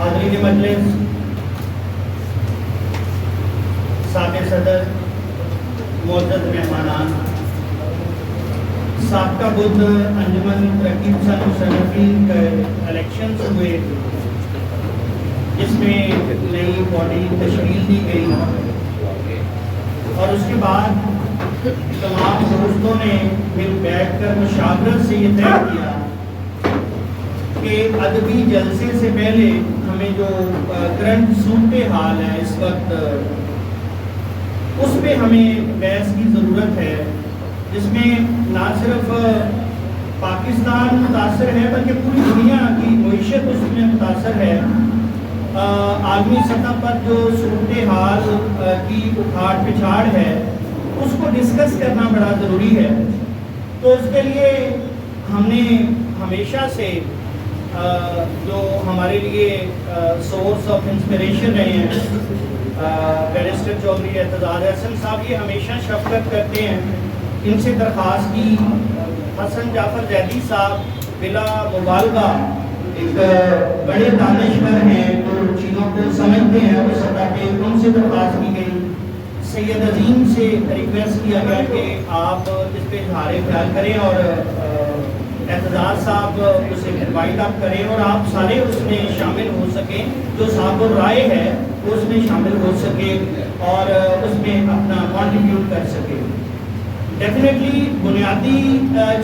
حاضرین مجلس، سابق صدر، معزز مہمانان، سابقہ بدھ انجمن ترقی پسند مصنفین کے الیکشنز ہوئے جس میں نئی باڈی تشکیل دی گئی اور اس کے بعد تمام دوستوں نے مل بیٹھ کر مشاورت سے یہ طے کیا کہ ادبی جلسے سے پہلے ہمیں جو کرنٹ صورتحال ہے اس وقت اس پہ ہمیں بحث کی ضرورت ہے، جس میں نہ صرف پاکستان متاثر ہے بلکہ پوری دنیا کی معیشت اس میں متاثر ہے۔ عالمی سطح پر جو صورتحال کی اکھاڑ پچھاڑ ہے اس کو ڈسکس کرنا بڑا ضروری ہے۔ تو اس کے لیے ہم نے ہمیشہ سے جو ہمارے لیے سورس آف انسپریشن رہے ہیں بیرسٹر چودھری اعتزاز احسن صاحب، یہ ہمیشہ شفقت کرتے ہیں، ان سے درخواست کی حسن جعفر زیدی صاحب بلا مبالغہ ایک بڑے دانشور ہیں جو چیزوں کو سمجھتے ہیں اس سطح پہ، ان سے درخواست کی گئی، سید عظیم سے ریکویسٹ کیا گیا کہ آپ اس پہ اظہار خیال کریں اور اعتزاز صاحب اسے انوائٹ اپ کریں اور آپ سارے اس میں شامل ہو سکیں، جو صاحب الرائے ہے وہ اس میں شامل ہو سکے اور اس میں اپنا کنٹریبیوٹ کر سکے۔ ڈیفینیٹلی بنیادی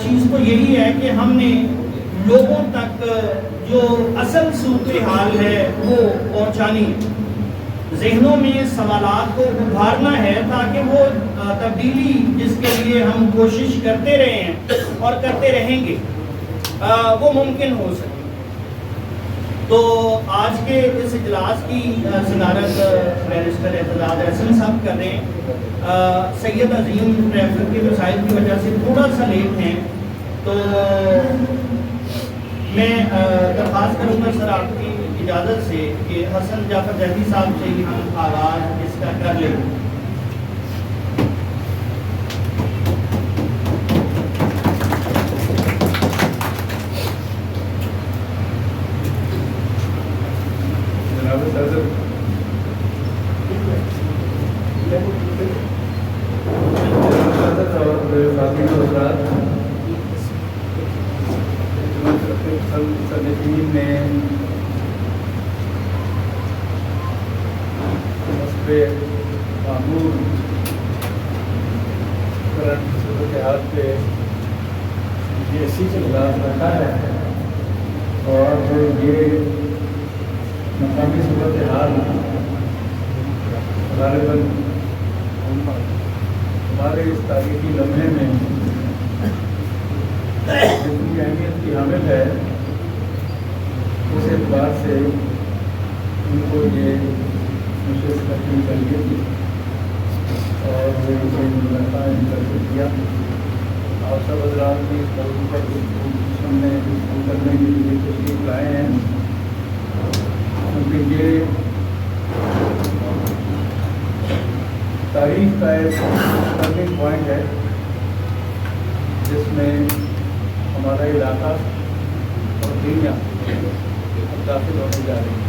چیز تو یہی ہے کہ ہم نے لوگوں تک جو اصل صورتحال ہے وہ پہنچانی، ذہنوں میں سوالات کو ابھارنا ہے تاکہ وہ تبدیلی جس کے لیے ہم کوشش کرتے رہے ہیں اور کرتے رہیں گے وہ ممکن ہو سکے۔ تو آج کے اس اجلاس کی صدارت بیرسٹر اعتزاز احسن صاحب کر رہے ہیں۔ سید عظیم ٹریفک کے مسائل کی وجہ سے تھوڑا سا لیٹ ہیں، تو میں درخواست کروں گا سر آپ کی اجازت سے کہ حسن جعفر زیدی صاحب سے ہی ہم آغاز اس کا کر لیں۔ جناب صدر، اور ساتھی حضرات، صدیقین نے معمول کرنٹ صورتحال پہ یہ اجلاس رکھا ہے اور یہ مقامی صورتحال غالباً ہمارے اس تاریخی لمحے میں جتنی اہمیت کی حامل ہے اس اعتبار سے ان کو یہ نشست کرنی چاہیے تھی اور ملاقات کیا۔ آپ سب حضرات بھی اس موضوع پر سننے کرنے کے لیے تشریف لائے ہیں، کیونکہ یہ تاریخ کا ایک ٹرننگ پوائنٹ ہے جس میں ہمارا علاقہ اور دنیا داخل ہونے جا رہی ہے۔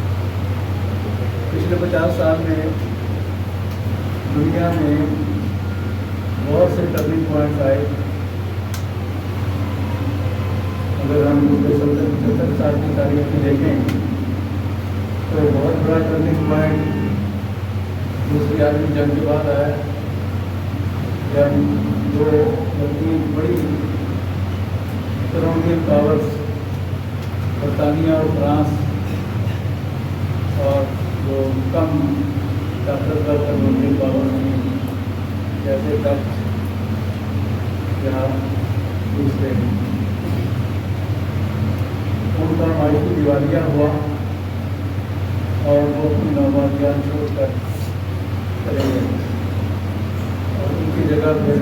پچھلے 50 سال میں دنیا میں بہت سے ٹرننگ پوائنٹس آئے۔ اگر ہم پچھلے 75 سال کی تاریخ میں دیکھیں تو بہت بڑا ٹرننگ پوائنٹ دوسری عالمی جنگ کے بعد آیا، جب جو بڑی کولونیل پاورز برطانیہ اور فرانس اور جو کم طاقتور کولونیل پاورز ہیں جیسے ڈچ یا دوسرے، ان کا معاشی دیوالیہ ہوا اور وہ اپنی نوآبادیات چھوڑ کر چلے گئے اور ان کی جگہ پھر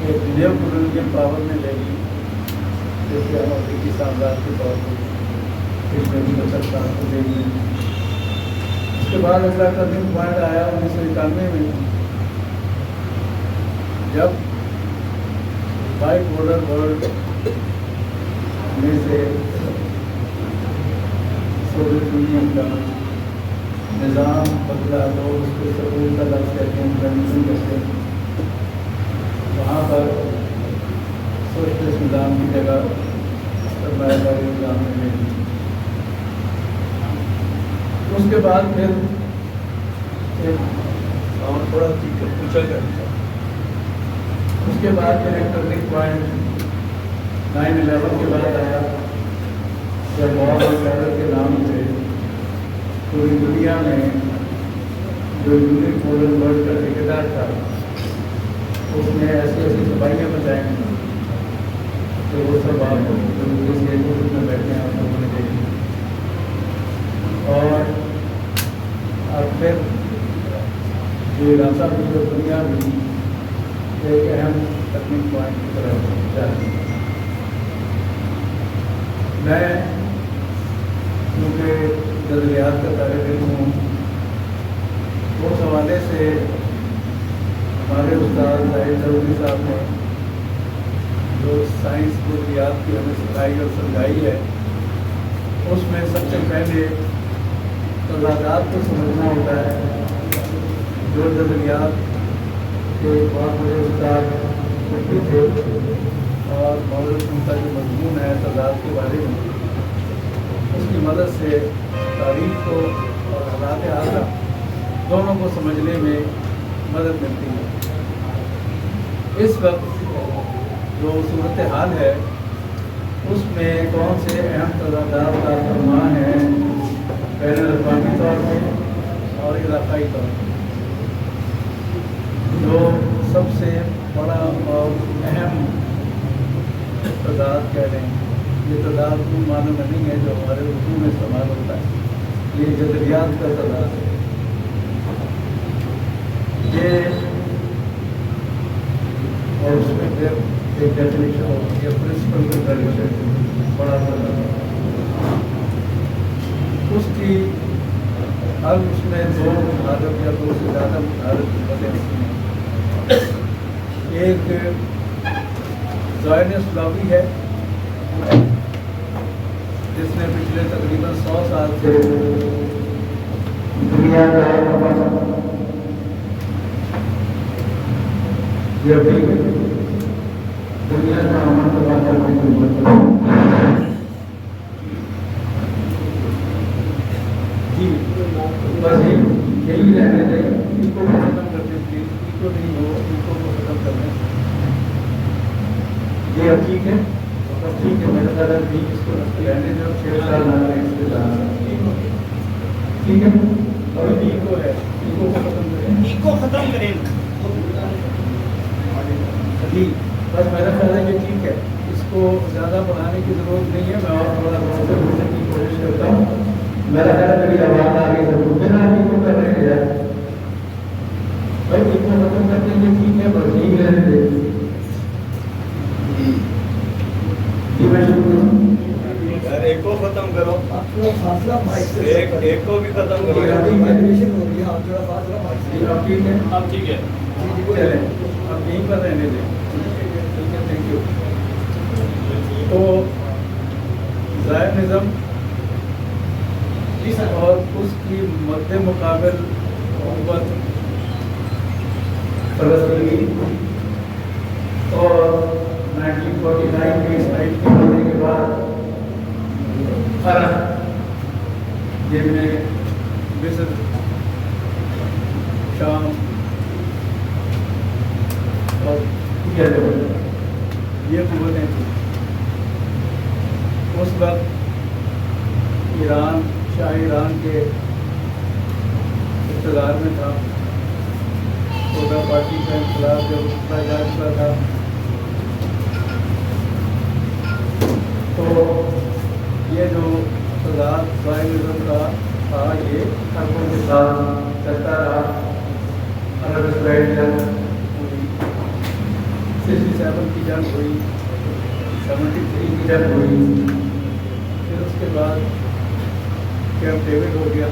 ایک نیو کولونیل پاور نے لے لی، جیسے ہم افریقی سامراج کے طور پر پچھلے 75 سال کو دیکھ لیں۔ اس کے بعد اگلا ٹرننگ پوائنٹ آیا 1991 میں، جب بائی پولر ورلڈ میں سے سوویت یونین کا نظام بدلا تو اس کو سکول کا لفظ کہتے ہیں، کمیونزم کہتے ہیں، وہاں پر سوشلسٹ نظام کی جگہ سرمایہ داری نظام میں لے لی۔ اس کے بعد پھر اور تھوڑا پوچھا کرتا اس کے بعد پھر ایک ٹرننگ پوائنٹ 9/11 کے بعد آیا، جب مواد کے نام سے پوری دنیا میں جو یونیک ماڈل ورلڈ کا ٹھیکیدار تھا اس نے ایسی ایسی صفائیاں بچائیں کہ وہ سب آپ میں بیٹھے ہیں آپ لوگوں نے دیکھی۔ اور اب پھر یہ راستہ پوری دنیا بھی ایک اہم ٹرننگ پوائنٹ کی طرف جاتی ہے۔ میں کیونکہ نظریات کا طالب علم ہوں، اس حوالے سے ہمارے استاد طاہر چودھری صاحب نے جو سائنس نظریات کی ہمیں سکھائی اور سمجھائی ہے، اس میں سب سے پہلے تضادات کو سمجھنا ہوتا ہے۔ جو نظریات کے بہت بڑے استاد بھی تھے اور مولوی ان کا جو مضمون ہے تضاد کے بارے میں، اس کی مدد سے تاریخ کو اور حالات حاضرہ دونوں کو سمجھنے میں مدد ملتی ہے۔ اس وقت جو صورت حال ہے اس میں کون سے اہم تضادات کا فرمان ہے بین الاقوامی طور پہ اور علاقائی طور پہ؟ جو سب سے بڑا اور اہم تضاد کہہ رہے ہیں، یہ تضاد ان معنوں میں نہیں ہے جو ہمارے اردو میں استعمال ہوتا ہے، یہ جذریات کا تضاد ہے۔ یہ اور اس میں پھر ایک ڈیفینیشن ہوتی ہے پرنسپل کنٹراڈکشن، بڑا تضاد۔ اس کی اب اس میں دو مخالف یا دو سے زیادہ مخالف وجہ ہوتی ہیں۔ ایک زائنسٹ لابی ہے جس نے پچھلے تقریباً 100 سال سے دنیا کا امن تباہ کرنے کی جی بس یہی رہنے دیں، ان کو ختم کرنے پلیز، ان کو نہیں ہو، ان کو ختم کرنے۔ یہ اب ٹھیک ہے، بس ٹھیک ہے، میرا خیال ہے ٹھیک، اس کو رہنے دیں، 6 سال نہ رہے اس کے ساتھ، ٹھیک ہے۔ اور ایکو ہے، ایکو کو ختم کریں، ایکو ختم کریں جی بس میرا خیال ہے یہ ٹھیک ہے، اس کو زیادہ بڑھانے کی ضرورت نہیں ہے۔ میں اور تھوڑا سے بولنے کی کوشش کرتا ہوں۔ میرا خیال ہے میری آواز آ گئی تو بنا ایکو کر رہے ہیں یار بھائی، ایکو ختم کرتے ہیں ٹھیک ہے، بس ٹھیک رہنے دے جی۔ میں یار ایک کو ختم کرو، ایک کو بھی ختم کرو۔ اب ٹھیک ہے، اب ٹھیک ہے، چلیں اب یہیں پر رہنے دیں، ٹھیک ہے، تھینک یو۔ تو زائنزم اور اس کی مد مقابل قوت فلسطین اور 1949 کے اسرائیل کے ہونے کے بعد عرب جن میں مصر، شام اور یہ قوتیں تھیں۔ اس وقت ایران شاہ ایران کے اقتدار میں تھا، سوڈا پارٹی کا انقلاب جب اٹھا جا چکا تھا، تو یہ جو تضاد زائنزم کا تھا یہ عربوں کے ساتھ چلتا رہا۔ عرب اسرائیل جنگ ہوئی، 67 کی جنگ ہوئی، 73 کی جنگ ہوئی، پھر اس کے بعد کیمپ ڈیوڈ ہو گیا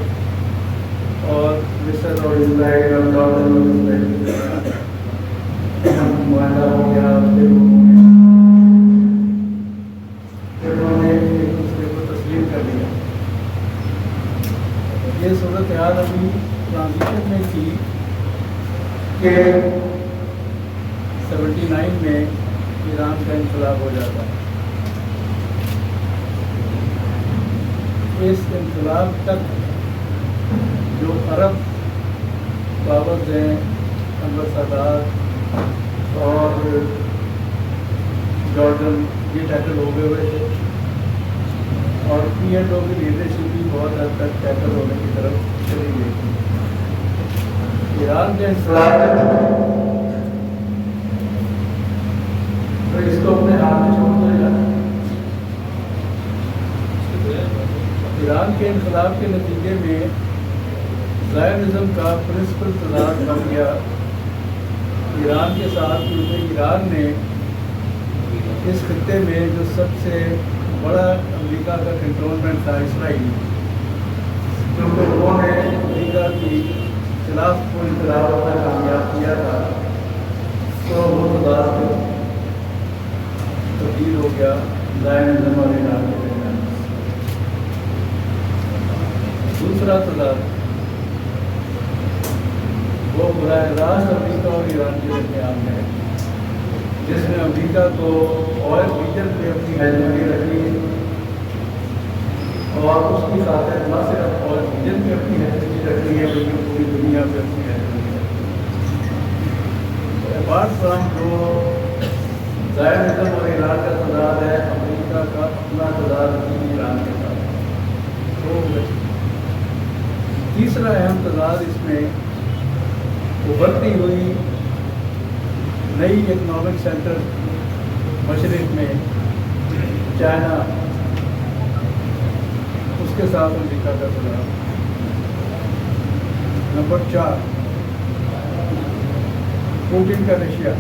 اور مصر اور اسرائیل اور جارڈن اور اسرائیل معاہدہ ہو گیا۔ پھر انہوں نے ایک دوسرے کو تسلیم کر لیا یہ صورتحال ابھی ٹرانزیشن میں تھی کہ 79 میں ایران کا انقلاب ہو جاتا ہے. اس انقلاب تک جو عرب قابض ہیں انور سادات اور جارڈن یہ ٹیکل ہو گئے ہوئے تھے اور پی اینڈ او کی لیڈرشپ بھی بہت حد تک ٹیکل ہونے کی طرف چلی گئی تھی. ایران کے انقلاب تو اس کو اپنے ہاتھ میں چھوڑ دیا جاتا. ایران کے انقلاب کے نتیجے میں زائونزم کا پرنسپل تضاد بن گیا ایران کے ساتھ، کیونکہ ایران نے اس خطے میں جو سب سے بڑا امریکہ کا کنٹرولمنٹ تھا اسرائیل، کیونکہ انہوں نے امریکہ کی خلاف کو انقلاب اپنا کامیاب کیا تھا، تو وہ تضاد تبدیل ہو گیا زائونزم اور ایران کے درمیان. دوسرا تضاد وہ براہ راست امریکہ اور ایران کے درمیان ہے، جس نے امریکہ کو آئل ریجن پہ اپنی ہیجمنی رکھی اور اس کی خاطر نہ صرف آئل ریجن پہ اپنی ہیجمنی رکھی ہے بلکہ پوری دنیا پہ اپنی ہیجمنی رکھی ہے. اپارٹ فرام جو زائونزم اور ایران کا تضاد ہے، امریکہ کا اپنا تضاد بھی ایران کے ساتھ. تو تیسرا اہم تضاد اس میں ابھرتی ہوئی نئی اکنامک سینٹر مشرق میں چائنا، اس کے ساتھ امریکہ کا تضاد. نمبر 4 پوٹن کا رشیا.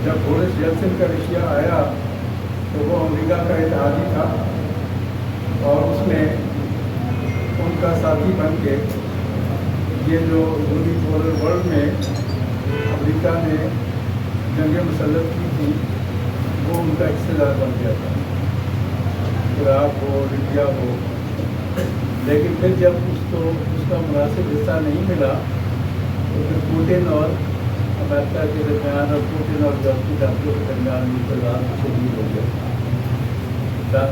جب بورس یلسن کا رشیا آیا تو وہ امریکہ کا اتحادی تھا اور اس نے ان کا ساتھی بن کے یہ جو یونی پولر ورلڈ میں امریکہ نے جنگیں مسلط کی تھی وہ ان کا حصہ دار بن گیا تھا، عراق ہو لیبیا ہو. لیکن پھر جب اس کو اس کا مناسب حصہ نہیں ملا تو پھر پوٹن اور امریکہ کے درمیان اور پوٹن اور غربی طاقتوں کے درمیان تضاد شدید ہو گیا.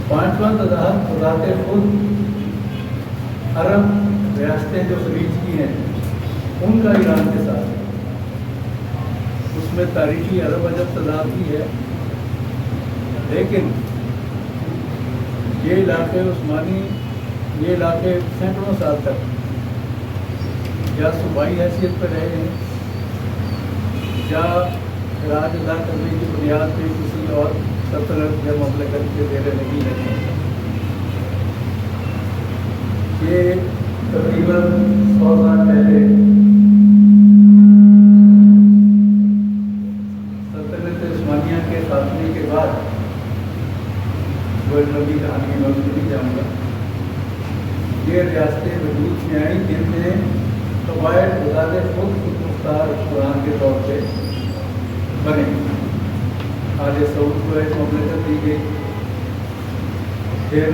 پانچواں تضاد خود عرب ریاستیں جو خلیج کی ہیں ان کا ایران کے ساتھ، اس میں تاریخی عرب عجب تضاد بھی ہے، لیکن یہ علاقے عثمانی، یہ علاقے سینکڑوں سال تک یا صوبائی حیثیت پہ رہے ہیں یا راج ادا کرنے کی بنیاد پہ کسی اور سلطنت یا مملکت کے زیر نہیں رہے. یہ تقریباً 100 سال پہلے سلطنت عثمانیہ کے خاتمے کے بعد، وہ لمبی کہانی میں نہیں جاؤں گا، یہ ریاستیں وجود میں آئیں جن میں قبائل بذات خود مختار قرآن کے طور پہ بنے. آل سعود کو ایک مملکت دی گئی، پھر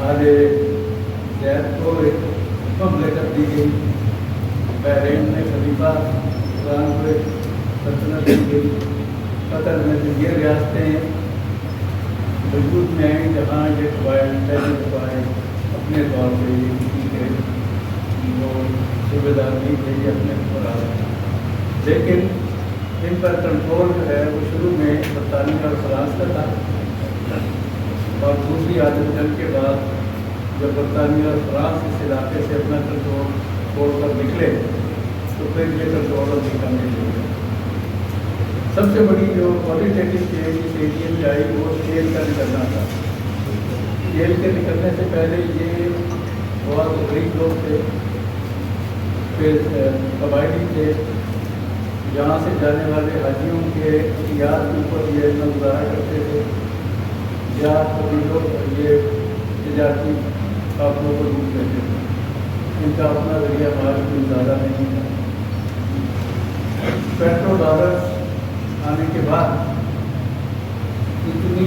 آل زید کو ایک مملکت دی گئی، بحرین میں خلیفہ قرآن کو ایک سلطنت دی گئی. قطر میں یہ ریاستیں وجود میں آئیں جہاں یہ قبائل پہلے قبائل اپنے طور پہ یہ کسی کے وہ صوبے دار نہیں تھے، یہ اپنے اوپر آ رہے ہیں. لیکن ان پر کنٹرول جو ہے وہ شروع میں برطانیہ اور فرانس کا تھا، اور دوسری عالمی جنگ کے بعد جب برطانیہ اور فرانس اس علاقے سے اپنا کنٹرول چھوڑ کر نکلے تو پھر یہ کنٹرول امریکہ میں لے گیا. سب سے بڑی جو کوالٹیٹیو چینج اس ایریا میں آئی وہ تیل کا نکلنا تھا. تیل کے نکلنے سے پہلے یہ بہت غریب لوگ تھے، پھر قبائلی تھے، یہاں سے جانے والے حاجیوں کے احتیاط کے اوپر یہ گزارا کرتے تھے، یا کبھی لوگ یہ تجارتی قافلوں کو روک لیتے تھے. ان کا اپنا ذریعہ معاش کوئی زیادہ نہیں تھا. پیٹرو ڈالر آنے کے بعد اتنی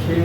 6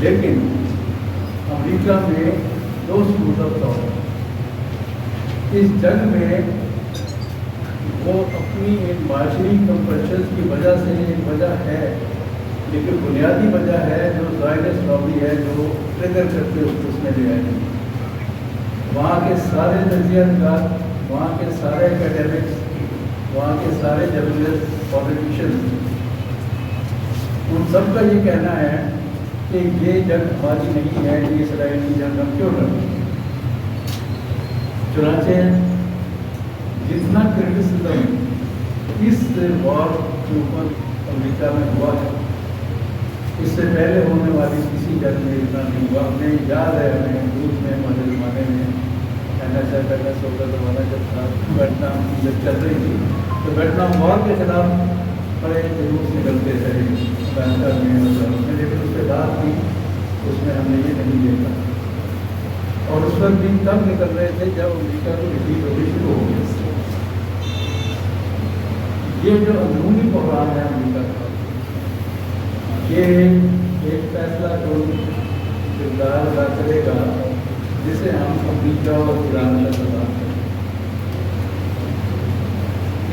لیکن امریکہ میں 2 اسکول آف تھاٹ، اس جنگ میں وہ اپنی ایک معاشری کمپریشن کی وجہ سے ایک وجہ ہے، لیکن بنیادی وجہ ہے جو زائنس لابی ہے جو ٹریگر کرتے اس میں لے آئے۔ وہاں کے سارے تجزیہ کار، وہاں کے سارے اکیڈمکس، وہاں کے سارے جرنلسٹ، پالیٹیشین، ان سب کا یہ کہنا ہے کہ یہ جنگ ہماری نہیں ہے، یہ اسرائیل کی جنگ ہم کیوں لڑیں۔ چنانچہ جتنا کرٹیسزم اس وار کے اوپر امریکہ میں ہوا ہے، اس سے پہلے ہونے والی کسی جنگ میں اتنا نہیں ہوا۔ ہمیں یاد ہے، ہمیں روس میں ہمارے زمانے میں NSS ہوتا زمانہ جب تھا، ویٹنام کی جب چل رہی تھی تو ویٹنام وار کے خلاف بڑے جلوس نکلتے تھے امریکہ میں، لیکن اس کے بعد بھی اس میں ہم نے یہ نہیں دیکھا، اور اس وقت بھی تب نکل رہے تھے جب امریکہ کو ڈیفیٹ ہونی شروع ہو گئی۔ یہ جو اندرونی بحران ہے امریکہ کا، یہ ایک فیصلہ کن کردار ادا کرے گا جسے ہم امریکہ اور ایران کا سوال کریں۔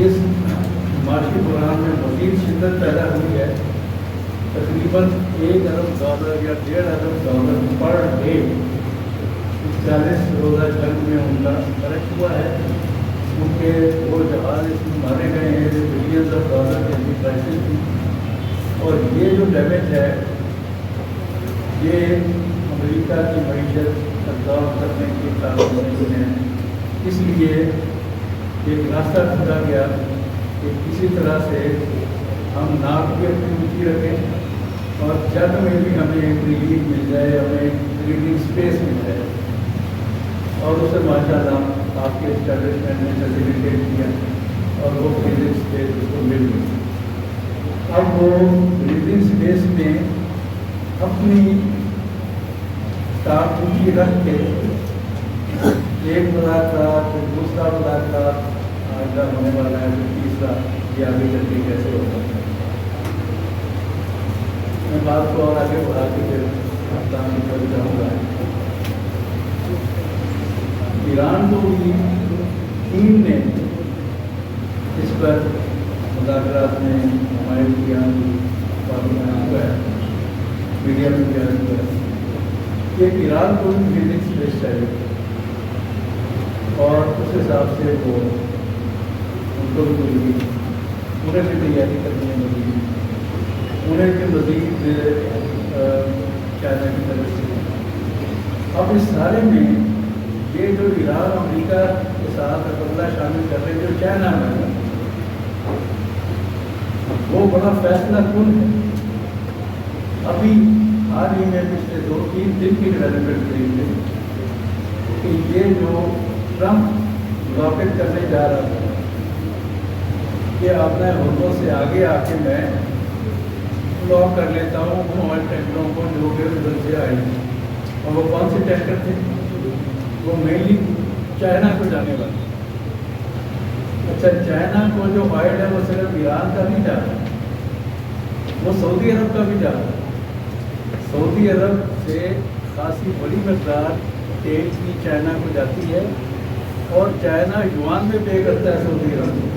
اس معاشی بحران میں مزید شدت پیدا ہوئی ہے۔ تقریباً $1 ارب یا $1.5 ارب پر ڈے 40 روزہ جنگ میں ان کا خرچ ہوا ہے، کیونکہ وہ جہاز اس میں مارے گئے ہیں جو بلینز آف ڈالر کی پرائسز تھی، اور یہ جو ڈیمیج ہے یہ امریکہ کی معیشت ابزارو کرنے کی قابل نہیں ہے۔ اس لیے ایک راستہ ڈھونڈا گیا کہ کسی طرح سے ہم ناک کی اپنی اونچی رکھیں اور جنگ میں بھی ہمیں ایک ریلیف مل جائے، ہمیں ایک بریدنگ اسپیس مل جائے، اور اسے ماشاء اللہ آپ کے اسٹیبلشمنٹ نے فیسیلیٹیٹ کیا اور وہ بریدنگ اسپیس اس کو مل گئی۔ اب وہ بریدنگ اسپیس میں اپنی ٹانگ اونچی رکھ کے ایک مذاکرات، پھر دوسرا مذاکرات آئندہ ہونے والا ہے، پھر تیسرا، یہ آگے چل کے کیسے ہو سکتا ہے۔ میں بات کو اور آگے بڑھا کے پھر افغان کی طرف جاؤں گا۔ ایران کو بھی چین نے اس پر مذاکرات میں ہمارے بیان ہوا ہے، میڈیا میں بیان ہوا ہے کہ ایران کو بھی بریدنگ اسپیس چاہیے، اور اس حساب سے وہ ان کو بھی انہیں بھی تیاری کرنی ہے، مزید انہیں بھی مزید چائنا کی طرف سے۔ اب اس سارے میں یہ جو ایران امریکہ کے ساتھ عقدہ شامل کر رہے جو چائنا میں وہ بڑا فیصلہ کن ہے۔ ابھی حال ہی میں پچھلے 2-3 دن کی ڈیولپمنٹ رہی ہے کہ یہ جو ٹرمپ بلاکٹ کرنے جا رہا تھا کہ اپنے حکموں سے آگے آ کے میں بلاک کر لیتا ہوں ان آئل ٹینکروں کو جو کہ ادھر سے آئے ہیں، اور وہ کون سے ٹینکر تھے؟ وہ مینلی چائنا کو جانے والے۔ اچھا، چائنا کو جو آئل ہے وہ صرف ایران کا نہیں جا رہا، وہ سعودی عرب کا بھی جا رہا ہے۔ سعودی عرب سے خاصی بڑی مقدار تیل کی چائنا کو جاتی ہے، اور چائنا یوان میں پے کرتا ہے سعودی عرب کو۔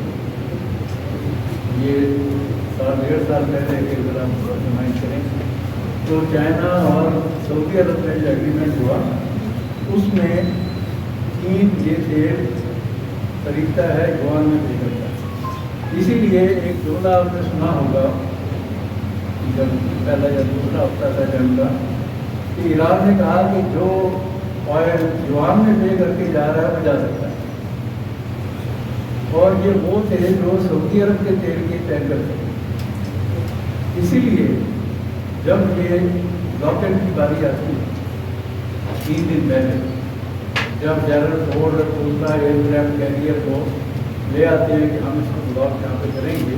یہ 1.5 سال پہلے کے ذرا نمائش کریں تو چائنا اور سعودی عرب کا جو ایگریمنٹ ہوا اس میں چین یہ تیل خریدتا ہے، یوان میں پے کرتا ہے۔ اسی لیے ایک جملہ آپ نے سنا ہوگا جب پہلا یا دوسرا ہفتہ تھا جنگ کا، کہ ایران نے کہا کہ جو آئل یوان میں پے کر کے جا رہا ہے وہ جا سکتا ہے، اور یہ وہ تھے جو سعودی عرب کے تیل کے ٹینکر تھے۔ اسی لیے جب یہ بلاکٹ کی باری آتی ہے 3 دن پہلے، جب جنرل فورڈ دوسرا ایئر کرافٹ کیریئر کو لے آتے ہیں کہ ہم اس کو بلاک یہاں پہ کریں گے،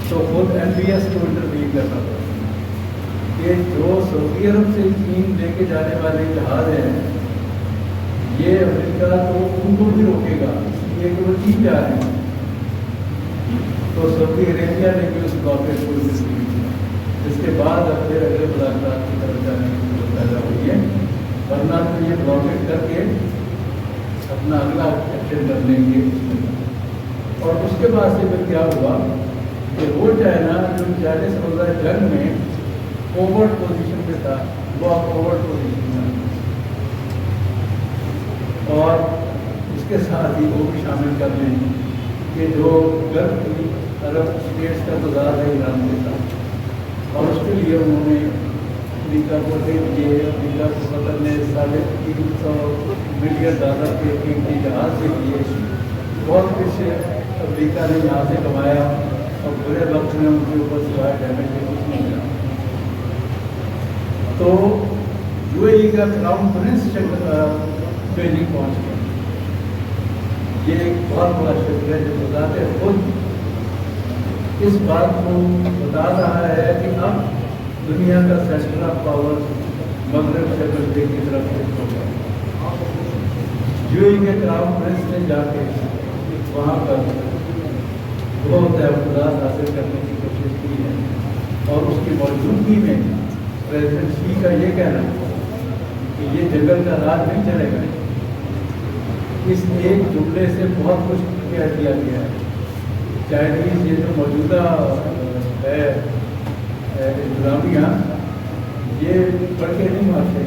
تو خود MBS کو انٹروین کرنا پڑتا ہے کہ جو سعودی عرب سے چین لے کے جانے والے جہاز ہیں یہ امریکہ تو ان کو بھی روکے گا، اس لیے کہ وہ چین جا رہے ہیں۔ تو سعودی عربیہ نے بھی اس بلاکٹ کو اس کے بعد اب پھر اگلے مذاکرات کی طرف جانے کی ضرورت پیدا ہوئی ہے، ورنہ تو یہ بلاکیٹ کر کے اپنا اگلا ایکشن کر لیں گے اس میں۔ اور اس کے بعد سے پھر کیا ہوا کہ وہ چائنا جو 40 روزہ جنگ میں فارورڈ پوزیشن پہ تھا وہ اب فارورڈ پوزیشن میں، اور اس کے ساتھ ہی وہ بھی شامل کر لیں کہ جو غرب کی عرب اسٹیٹس کا تضاد ہے ایران کے ساتھ، اور اس کے لیے انہوں نے امریکہ کو دے دیے۔ امریکہ کو قطر نے $350 ملین کے قیمتی جہاز سے دیے، بہت کچھ امریکہ نے یہاں سے کمایا، اور برے وقت میں ان کے اوپر سوائے ڈیمیج کے کچھ نہیں ملا۔ تو یو اے ای کا کراؤن پرنس بیجنگ پہنچ گیا۔ یہ ایک بہت بڑا شکر ہے جو بتاتے خود اس بات کو بتا رہا ہے کہ اب دنیا کا سینٹر آف پاور مغرب سے مشرق کی طرف شفٹ ہو گیا۔ یو اے ای کے کراؤن پرنس نے جا کے وہاں پر بہت تحفظات حاصل کرنے کی کوشش کی ہے، اور اس کی موجودگی میں پریزیڈنٹ شی کا یہ کہنا کہ یہ جنگل کا راج نہیں چلے گا، اس ایک جملے سے بہت کچھ کہہ دیا گیا ہے۔ چائنیز یہ جو موجودہ ہے انتظامیہ، یہ پڑھ کے نہیں مارتے،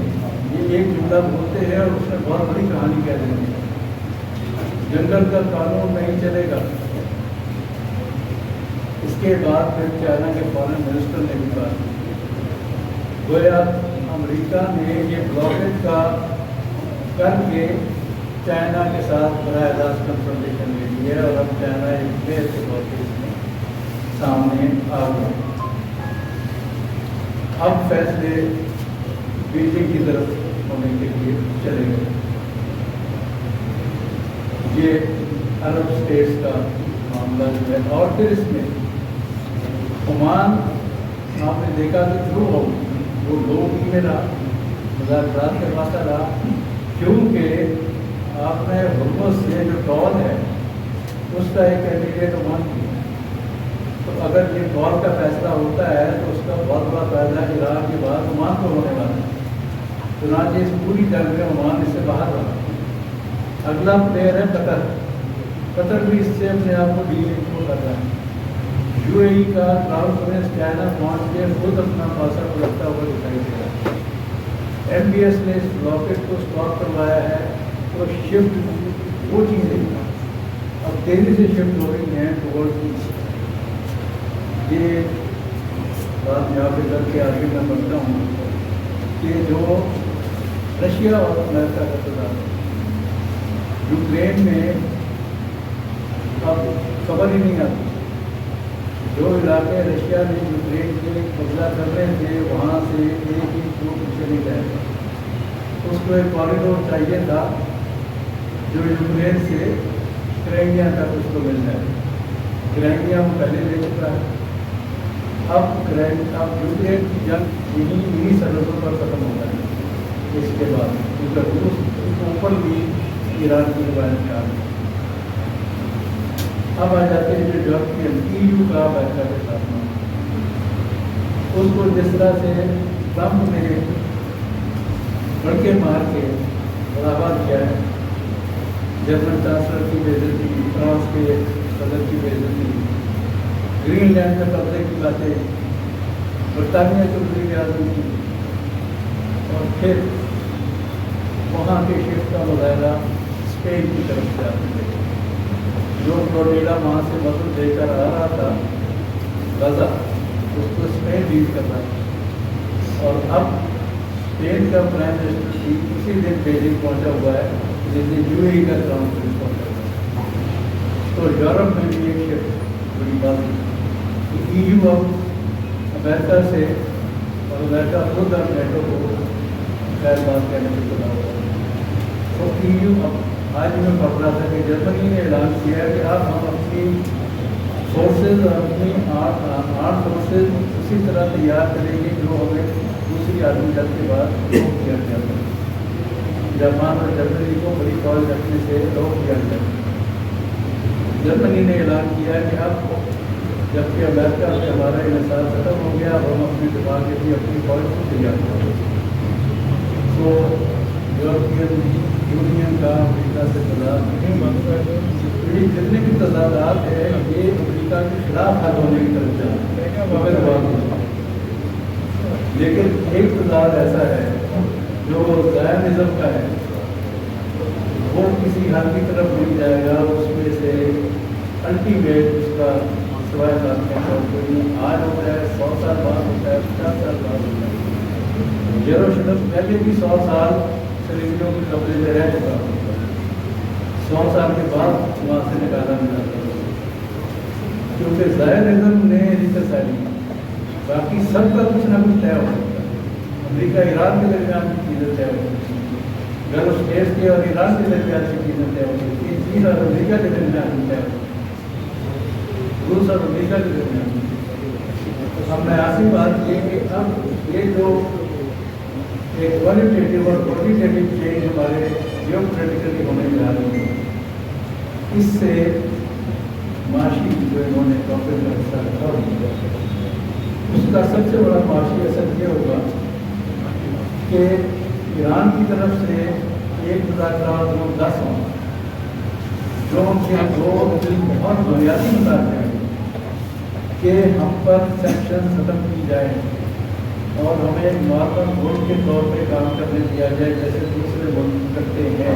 یہ ایک جملہ بولتے ہیں اور اس میں بہت بڑی کہانی کہہ دیتے ہیں۔ جنگل کا قانون نہیں چلے گا۔ اس کے بعد پھر چائنا کے فارن منسٹر نے بھی کہا گویا امریکہ نے یہ بلاکیج کا کر کے چائنا کے ساتھ براہ راست کنفرنٹیشن لے لی ہے، اور اب چائنا ایک دیر کے بلاکیج میں سامنے آ گیا۔ اب فیصلے بیجنگ کی طرف ہونے کے لیے چلے گئے۔ یہ عرب اسٹیٹس کا معاملہ جو ہے، اور پھر اس میں عمان آپ نے دیکھا کہ شروع ہو وہ لوگ ہی میں رہا، مذاکرات کرواتا رہا، کیونکہ آپ نے حکومت سے جو ٹال ہے اس کا ایک کینڈیڈیٹ عمان کی ہے، تو اگر یہ ٹال کا فیصلہ ہوتا ہے تو اس کا بہت بڑا فائدہ عراق کے بعد عمان کو ہونے والا ہے۔ چنانچہ اس پوری جنگ میں عمان اس سے باہر رہا۔ اگلا پلیئر ہے قطر۔ قطر بھی اس سے اپنے آپ کو ڈیل کر رہا ہے۔ یو اے ای کا کراؤن پرنس چائنا پہنچ کے خود اپنا پاسا پلٹتا ہوا دکھائی دے رہا ہے۔ ایم بی ایس نے اس بلاکیج کو اسٹاپ کروایا ہے، اور شفٹ وہ چیزیں اب تیزی سے شفٹ ہو رہی ہیں ٹورڈ ایسٹ۔ یہ بات یہاں پہ کر کے آگے میں بڑھتا ہوں کہ جو رشیا اور امریکہ کا تضاد ہے یوکرین میں، اب خبر ہی نہیں آتی۔ جو علاقے رشیا نے یوکرین کے قبضہ کرنے تھے وہاں سے ایک ہی فوٹ پیچھے نہیں جائے گا۔ اس کو ایک کوریڈور چاہیے تھا جو یوکرین سے کرائمیا تک اس کو مل جائے۔ کرائمیا وہ پہلے لے چکا ہے، اب یوکرین کی جنگ انہی سرحدوں پر ختم ہو جائے گی اس کے بعد، کیونکہ روس اوپر بھی ایران کی روایت کا۔ اب آ جاتے ہیں جو یورپین ای یو کا امریکہ کے ساتھ میں، اس کو جس طرح سے ٹرمپ نے بڑھ کے مار کے بڑھاوا دیا ہے، جرمن چانسلر کی بے عزتی، فرانس کے صدر کی بے عزتی، گرین لینڈ میں قبضے کی باتیں، برطانیہ کو وزیر اعظم کی، اور پھر وہاں کے شیف کا مظاہرہ اسپین کی طرف سے آتے تھے، جو فلوریڈا وہاں سے مدد دے کر آ رہا تھا غزہ، اس کو اسپین ڈیل کر رہا تھا۔ اور اب اسپین کا پرائم منسٹر بھی اسی دن بیجنگ پہنچا ہوا ہے جس دن یو اے ای کا کراؤن پرنس پہنچا ہوا ہے۔ تو یورپ میں بھی ایک شفٹ بڑی بات ہے، ای یو اب امریکہ سے، اور امریکہ خود اب نیٹو کو خیر بات کہنے سے چلا ہوا ہے۔ تو ای یو اب آج میں پڑھ رہا تھا کہ جرمنی نے اعلان کیا ہے کہ اب ہم اپنی فورسز اور اپنی آرم فورسز اسی طرح تیار کریں گے جو ہمیں دوسری عالمی جنگ کے بعد روک کیا گیا تھا۔ جاپان اور جرمنی کو بڑی فوج رکھنے سے روک کیا گیا۔ جرمنی نے اعلان کیا ہے کہ اب جبکہ امریکہ سے ہمارا انحصار ختم ہو گیا اب ہم اپنے دفاع کے لیے اپنی فوج کو تیار کریں. تو یورپین یونین کا امریکہ سے تضاد یہ جتنے بھی تضادات ہیں یہ امریکہ کے خلاف حل ہونے کی طرف جا رہے ہیں. لیکن ایک تضاد ایسا ہے جو زائنزم کا ہے وہ کسی حل کی طرف نہیں جائے گا. اس میں سے الٹیمیٹ اس کا سوائے آج ہوتا ہے 100 سال بعد ہوتا ہے 50 سال بعد ہوتا ہے. یروشلم پہلے بھی 100 سال صلیبیوں کے قبضے میں رہ چکا 100 سال کے بعد وہاں سے نکالا ملا تھا کیونکہ زائنزم نے ریتسالی باقی سب کا کچھ نہ کچھ طے ہو سکتا ہے. امریکہ ایران کے درمیان کی چیزیں طے ہو سکتی ہیں, گلف اسٹیٹس کے اور ایران کے درمیان کی چیزیں طے ہو سکتی ہیں, چین اور امریکہ کے درمیان کی طے ہو سکتی ہیں, روس اور امریکہ کے درمیان. اب میں آخری بات یہ کہ اب یہ جو ایک کوالٹیٹیو اور کوانٹیٹیو چینج ہمارے جیو پولیٹیکلی ہونے جا رہی ہے, اس سے معاشی جو انہوں نے ٹاپک کا حصہ رکھا ہوگا اس کا سب سے بڑا معاشی اثر یہ ہوگا کہ ایران کی طرف سے ایک مذاکرات 10 ہوں جو ان کے دو بہت بنیادی مذاکرے ہیں کہ ہم پر سینکشن ختم کی جائے اور ہمیں ایک معاون ملک کے طور پہ کام کرنے دیا جائے جیسے دوسرے ملک کرتے ہیں,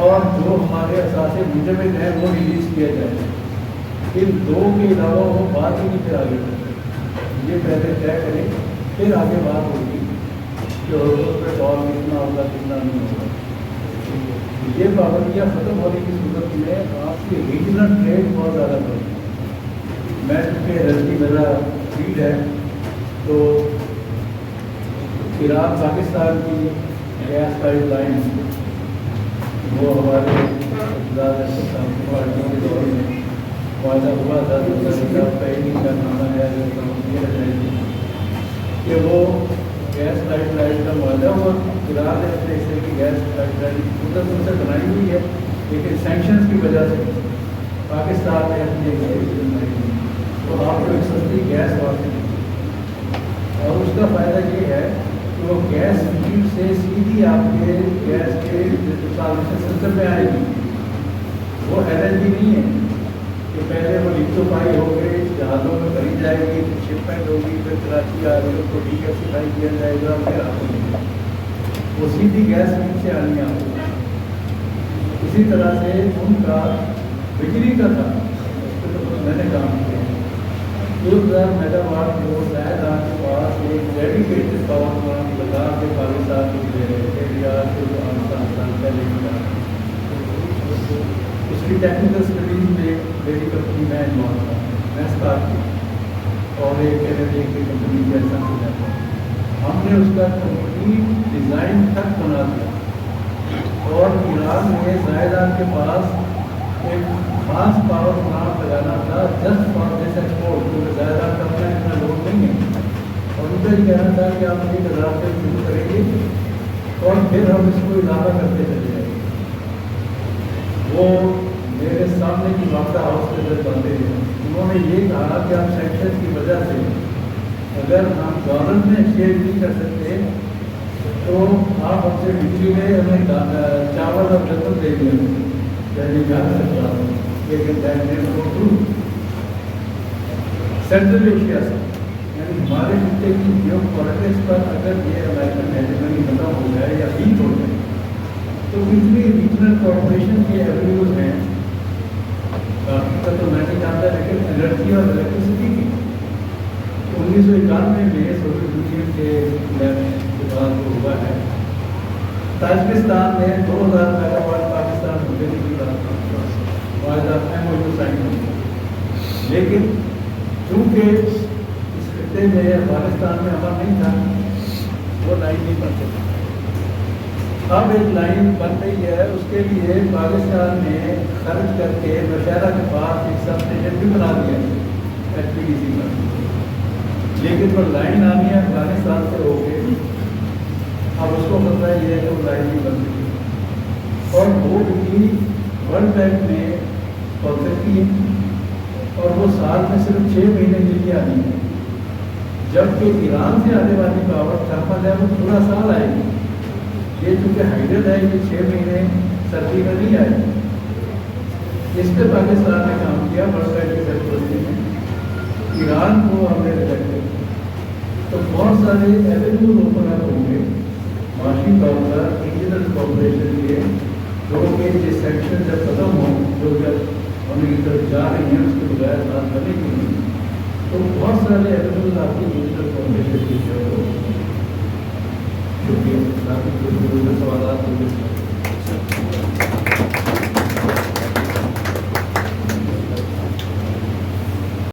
اور جو ہمارے اثاثے مجمد ہیں وہ ریلیز کیا جائے. ان دو کے علاوہ وہ بات ہی نہیں پھر آگے بڑھے. یہ پہلے طے کریں پھر آگے بات ہوگی کہ اس پہ اور کتنا ہوگا کتنا نہیں ہوگا. یہ پابندیاں ختم ہونے کی صورت میں آپ کی ریجنل ٹریڈ بہت زیادہ بڑھتی ہے. میں چونکہ رزقی میرا فیلڈ ہے تو ایران پاکستان کی گیس پائپ لائن وہ ہمارے پارٹیوں کے دور میں وعدہ ہوا تھا پہلی کا نامہ ہے کہ وہ گیس پائپ لائن کا معاہدہ ہوا. ایران نے اپنے حصے کی گیس پائپ لائن مدت سے بنائی ہوئی ہے لیکن سینکشنز کی وجہ سے پاکستان نے اپنی بنائی ہوئی تو آپ کو ایک سستی گیس واقع اور اس کا فائدہ یہ ہے کہ وہ گیس فیلڈ سے سیدھی آپ کے گیس کے ٹرانسمیشن سسٹم میں آئے گی. وہ LNG نہیں ہے کہ پہلے وہ لکوفائی ہو گئے جہازوں میں بھری جائے گی پھر شپمنٹ ہوگی پھر کراچی آ رہی کو ڈیگیسیفائی کیا جائے گا پھر آپ کو وہ سیدھی گیس فیلڈ سے آنی آپ کو. اسی طرح سے ان کا بجلی کا تھا میں نے کام کیا 2000 میگا واٹ جو شاید آپ کے پاس ایک ڈیڈیکیٹڈ پاور پلانٹ لگا کے پاکستان کو دے رہے تھے یا افغانستان پہلے کی اس کی ٹیکنیکل اسٹڈیز میں میری کمپنی میں انوالو تھا. میں اسٹارٹ کی اور ایک کینیڈین کی کمپنی جیسا ہو جاتا ہے. ہم نے اس کا کمپلیٹ ڈیزائن تک بنا دیا اور ایران میں زائدان کے پاس ایک خاص پاور پلانٹ لگانا تھا جسٹ فار دس ایکسپورٹ کیونکہ زائدان کا اپنا اتنا لوڈ نہیں ہے اور ان کا یہ کہنا تھا کہ آپ 1000 سے شروع کریں گے اور پھر ہم اس کو اضافہ کرتے چلے جائیں گے. وہ میرے سامنے کی واقعہ ہاؤس کے اندر بندے ہیں. انہوں نے یہ کہا کہ آپ سینکشن کی وجہ سے اگر ہم ڈالر میں ایکسچینج نہیں کر سکتے تو آپ ہم سے بجلی میں ہمیں چاول اور چکن دے دیا یعنی جا سکتا ہوں لیکن سینٹرل ایشیا سے یعنی ہمارے خطے کی جیو پالیٹکس پر اگر یہ امریکن ہیجمنی ختم ہو جائے یا ویک ہو جائے تو کتنی ریجنل کارپوریشن کے ایوینیوز ہیں باقی کا تو میں نہیں جانتا لیکن انرجی اور الیکٹریسٹی کی 1991 میں سوویت یونین کے بعد ہوا ہے. تاجکستان نے 2000 میگا واٹ پاکستان کو دینے کی معاہدہ MOU سائن کیا لیکن چونکہ اس خطے میں افغانستان میں عمل نہیں تھا وہ لائن نہیں بن سکتی. اب ایک لائن بن رہی ہے اس کے لیے پاکستان نے خرچ کر کے نوشہرہ کے پاس ایک سب اسٹیشن بھی بنا دیا HPDC کا لیکن وہ لائن آنی ہے افغانستان سے ہو کے اب اس کو خطرہ یہ ہے کہ وہ لائن نہیں بن سکتی اور وہ بھی ورلڈ بینک میں پالیسی ہے اور وہ وہ سال میں صرف 6 مہینے کے لیے آنی ہے، جبکہ ایران سے آنے والی پاور تھرمل ہے وہ پورا سال آئے گی. یہ چونکہ ہائیڈل ہے یہ 6 مہینے سردی میں نہیں آئے گی. اس پہ پاکستان نے کام کیا بڑھ کی سرپرستی میں. ایران کو ہم نے ریجیکٹ کیا تو بہت سارے ایونیوز اوپن اپ ہوں گے معاشی طور پر ریجنل کوآپریشن کے، جو کہ یہ سیکشن جب ختم ہو جو جب ہم کی طرف جا رہی ہیں اس کے بغیر بات کرنے کے لیے، تو بہت سارے ایونیوز آپ کی ریجنل کوآپریشن کی ضرورت ہوگی. شکریہ. باقی کچھ سوالات